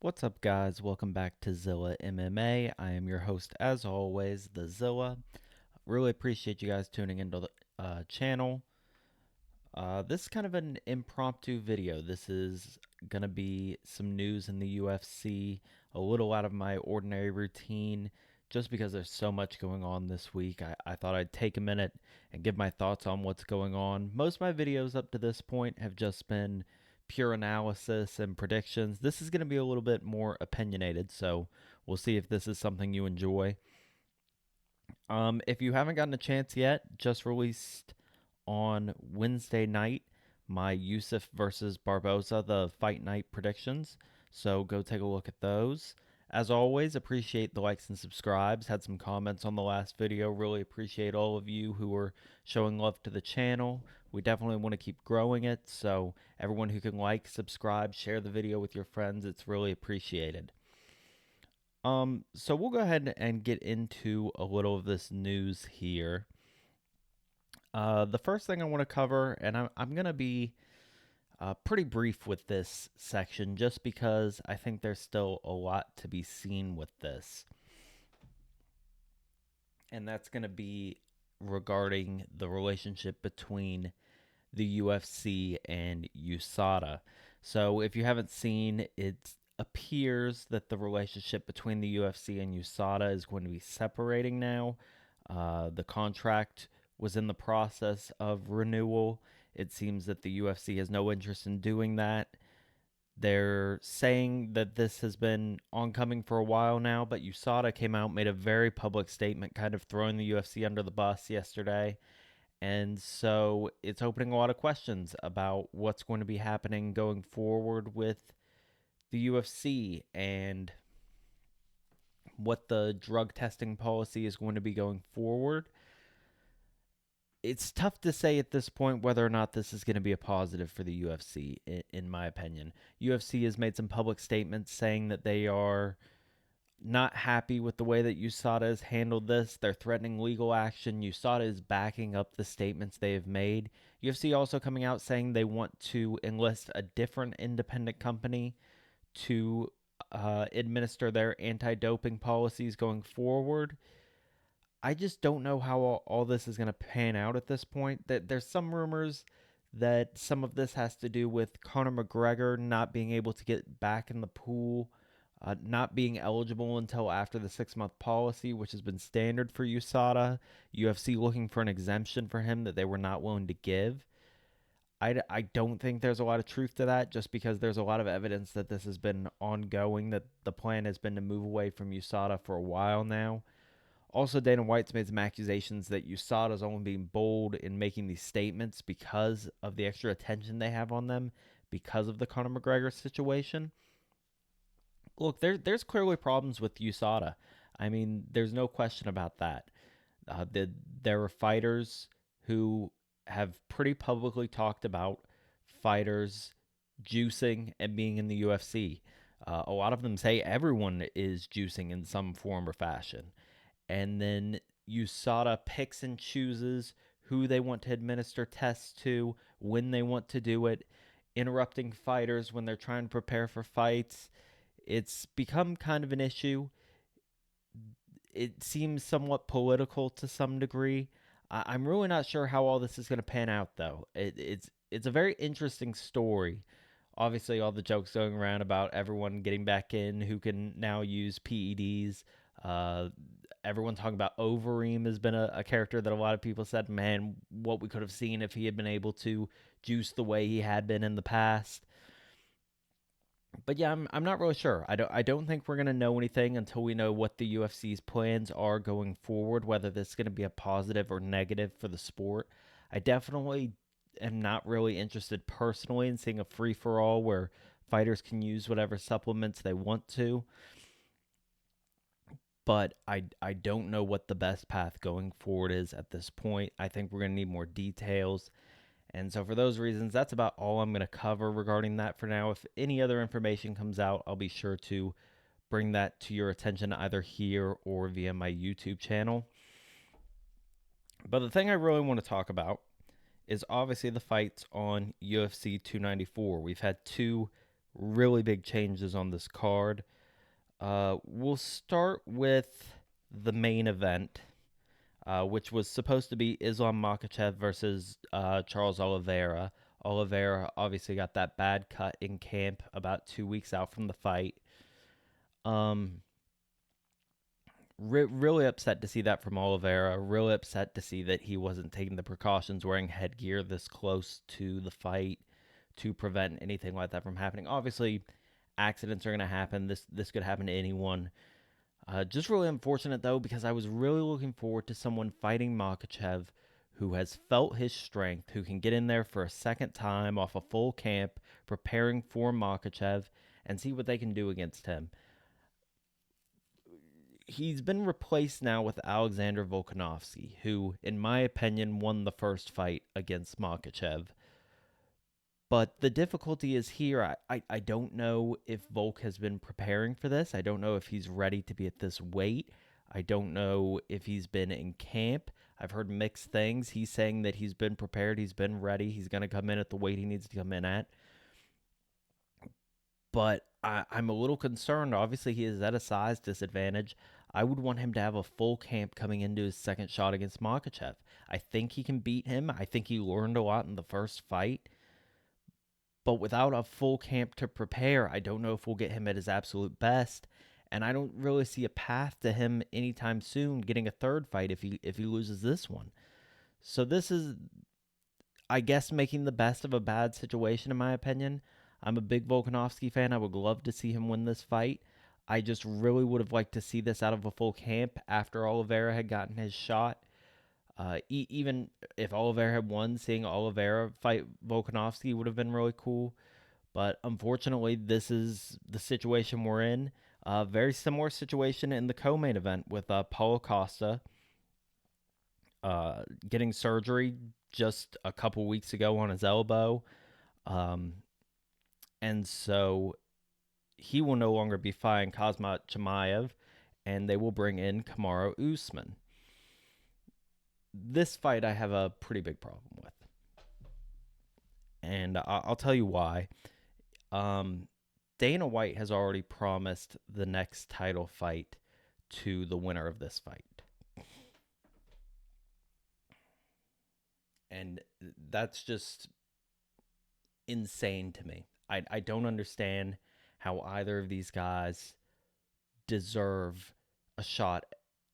What's up, guys? Welcome back to Zilla MMA. I am your host, as always, the Zilla. Really appreciate you guys tuning into the channel. This is kind of an impromptu video. This is going to be some news in the UFC, a little out of my ordinary routine, just because there's so much going on this week. I thought I'd take a minute and give my thoughts on what's going on. Most of my videos up to this point have just been pure analysis and predictions. This is going to be a little bit more opinionated, so we'll see if this is something you enjoy. If you haven't gotten a chance yet, just released on Wednesday night my Yusuf versus Barboza, the fight night predictions. So go take a look at those. As always, appreciate the likes and subscribes. Had some comments on the last video. Really appreciate all of you who are showing love to the channel. We definitely want to keep growing it. So everyone who can like, subscribe, share the video with your friends, it's really appreciated. So we'll go ahead and get into a little of this news here. The first thing I want to cover, and I'm going to be pretty brief with this section just because I think there's still a lot to be seen with this. And that's going to be regarding the relationship between the UFC and USADA. So if you haven't seen, it appears that the relationship between the UFC and USADA is going to be separating now. The contract was in the process of renewal. It seems that the UFC has no interest in doing that. They're saying that this has been oncoming for a while now, but USADA came out, made a very public statement, kind of throwing the UFC under the bus yesterday. And so it's opening a lot of questions about what's going to be happening going forward with the UFC and what the drug testing policy is going to be going forward. It's tough to say at this point whether or not this is going to be a positive for the UFC, in my opinion. UFC has made some public statements saying that they are not happy with the way that USADA has handled this. They're threatening legal action. USADA is backing up the statements they have made. UFC also coming out saying they want to enlist a different independent company to administer their anti-doping policies going forward. I just don't know how all this is going to pan out at this point. That there's some rumors that some of this has to do with Conor McGregor not being able to get back in the pool, not being eligible until after the 6-month policy, which has been standard for USADA. UFC looking for an exemption for him that they were not willing to give. I don't think there's a lot of truth to that, just because there's a lot of evidence that this has been ongoing, that the plan has been to move away from USADA for a while now. Also, Dana White's made some accusations that USADA's only being bold in making these statements because of the extra attention they have on them because of the Conor McGregor situation. Look, there's clearly problems with USADA. I mean, there's no question about that. There are fighters who have pretty publicly talked about fighters juicing and being in the UFC. A lot of them say everyone is juicing in some form or fashion. And then USADA picks and chooses who they want to administer tests to, when they want to do it, interrupting fighters when they're trying to prepare for fights. It's become kind of an issue. It seems somewhat political to some degree. I'm really not sure how all this is going to pan out, though. It's a very interesting story. Obviously, all the jokes going around about everyone getting back in who can now use PEDs. Uh, Everyone talking about Overeem has been a character that a lot of people said, man, what we could have seen if he had been able to juice the way he had been in the past. But yeah, I'm not really sure. I don't think we're gonna know anything until we know what the UFC's plans are going forward, whether this is gonna be a positive or negative for the sport. I definitely am not really interested personally in seeing a free for all where fighters can use whatever supplements they want to. But I don't know what the best path going forward is at this point. I think we're gonna need more details. And so, for those reasons, that's about all I'm going to cover regarding that for now. If any other information comes out, I'll be sure to bring that to your attention either here or via my YouTube channel. But the thing I really want to talk about is obviously the fights on UFC 294. We've had two really big changes on this card. We'll start with the main event, which was supposed to be Islam Makhachev versus Charles Oliveira. Oliveira obviously got that bad cut in camp about 2 weeks out from the fight. Um, really upset to see that from Oliveira. Really upset to see that he wasn't taking the precautions, wearing headgear this close to the fight to prevent anything like that from happening. Obviously, accidents are going to happen. This could happen to anyone. Just really unfortunate though, because I was really looking forward to someone fighting Makachev who has felt his strength, who can get in there for a second time off a full camp, preparing for Makachev, and see what they can do against him. He's been replaced now with Alexander Volkanovski, who, in my opinion, won the first fight against Makachev. But the difficulty is here. I don't know if Volk has been preparing for this. I don't know if he's ready to be at this weight. I don't know if he's been in camp. I've heard mixed things. He's saying that he's been prepared, he's been ready, he's going to come in at the weight he needs to come in at. But I'm a little concerned. Obviously, he is at a size disadvantage. I would want him to have a full camp coming into his second shot against Makachev. I think he can beat him. I think he learned a lot in the first fight. But without a full camp to prepare, I don't know if we'll get him at his absolute best. And I don't really see a path to him anytime soon getting a third fight if he loses this one. So this is, I guess, making the best of a bad situation, in my opinion. I'm a big Volkanovski fan. I would love to see him win this fight. I just really would have liked to see this out of a full camp after Oliveira had gotten his shot. Even if Oliveira had won, seeing Oliveira fight Volkanovski would have been really cool. But unfortunately, this is the situation we're in. Very similar situation in the co-main event with Paulo Costa getting surgery just a couple weeks ago on his elbow. Um, and so he will no longer be fighting Kazmat Chimaev, and they will bring in Kamaru Usman. This fight I have a pretty big problem with, and I'll tell you why. Um, Dana White has already promised the next title fight to the winner of this fight. And that's just insane to me. I don't understand how either of these guys deserve a shot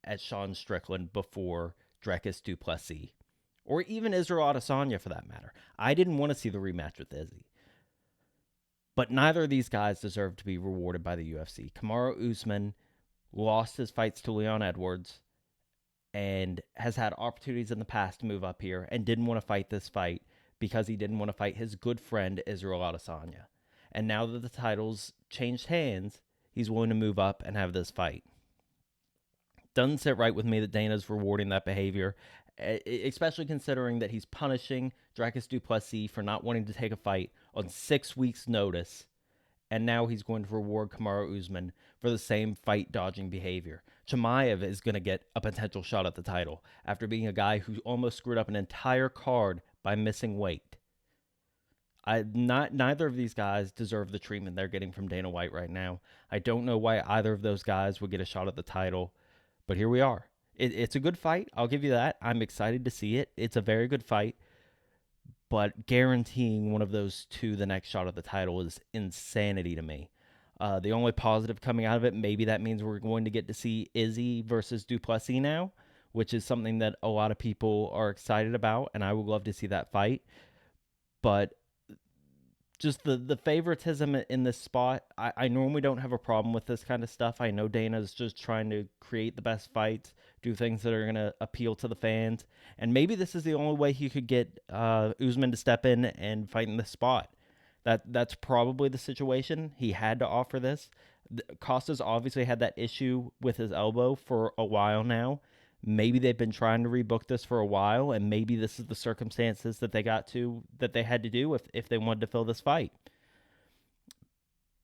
at Sean Strickland before Dricus du Plessis, or even Israel Adesanya for that matter. I didn't want to see the rematch with Izzy. But neither of these guys deserve to be rewarded by the UFC. Kamaru Usman lost his fights to Leon Edwards and has had opportunities in the past to move up here and didn't want to fight this fight because he didn't want to fight his good friend Israel Adesanya. And now that the titles changed hands, he's willing to move up and have this fight. Doesn't sit right with me that Dana's rewarding that behavior, especially considering that he's punishing Dricus du Plessis for not wanting to take a fight on 6 weeks' notice, and now he's going to reward Kamaru Usman for the same fight dodging behavior. Chimaev is going to get a potential shot at the title after being a guy who almost screwed up an entire card by missing weight. Neither of these guys deserve the treatment they're getting from Dana White right now. I don't know why either of those guys would get a shot at the title, but here we are. It's a good fight. I'll give you that. I'm excited to see it. It's a very good fight. But guaranteeing one of those two the next shot at the title is insanity to me. The only positive coming out of it, maybe that means we're going to get to see Izzy versus du Plessis now, which is something that a lot of people are excited about, and I would love to see that fight. But just the favoritism in this spot, I normally don't have a problem with this kind of stuff. I know Dana's just trying to create the best fights, do things that are going to appeal to the fans. And maybe this is the only way he could get Usman to step in and fight in this spot. That's probably the situation. He had to offer this. Costa's obviously had that issue with his elbow for a while now. Maybe they've been trying to rebook this for a while, and maybe this is the circumstances that they had to do if they wanted to fill this fight.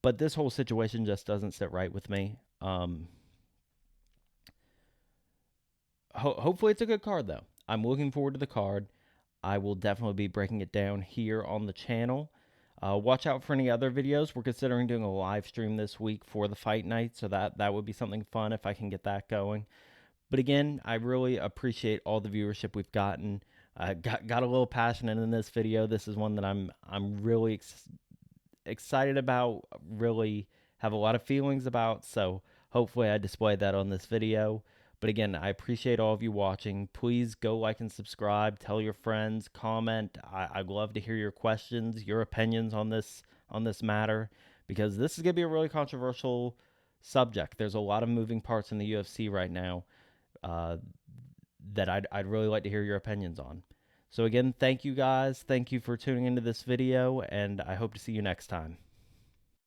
But this whole situation just doesn't sit right with me. Hopefully it's a good card though. I'm looking forward to the card. I will definitely be breaking it down here on the channel. Watch out for any other videos. We're considering doing a live stream this week for the fight night, so that would be something fun if I can get that going. But again, I really appreciate all the viewership we've gotten. Got a little passionate in this video. This is one that I'm really excited about. Really have a lot of feelings about. So hopefully I displayed that on this video. But again, I appreciate all of you watching. Please go like and subscribe. Tell your friends. Comment. I'd love to hear your questions, your opinions on this matter, because this is gonna be a really controversial subject. There's a lot of moving parts in the UFC right now uh, that I'd really like to hear your opinions on. So again, thank you guys. Thank you for tuning into this video, and I hope to see you next time.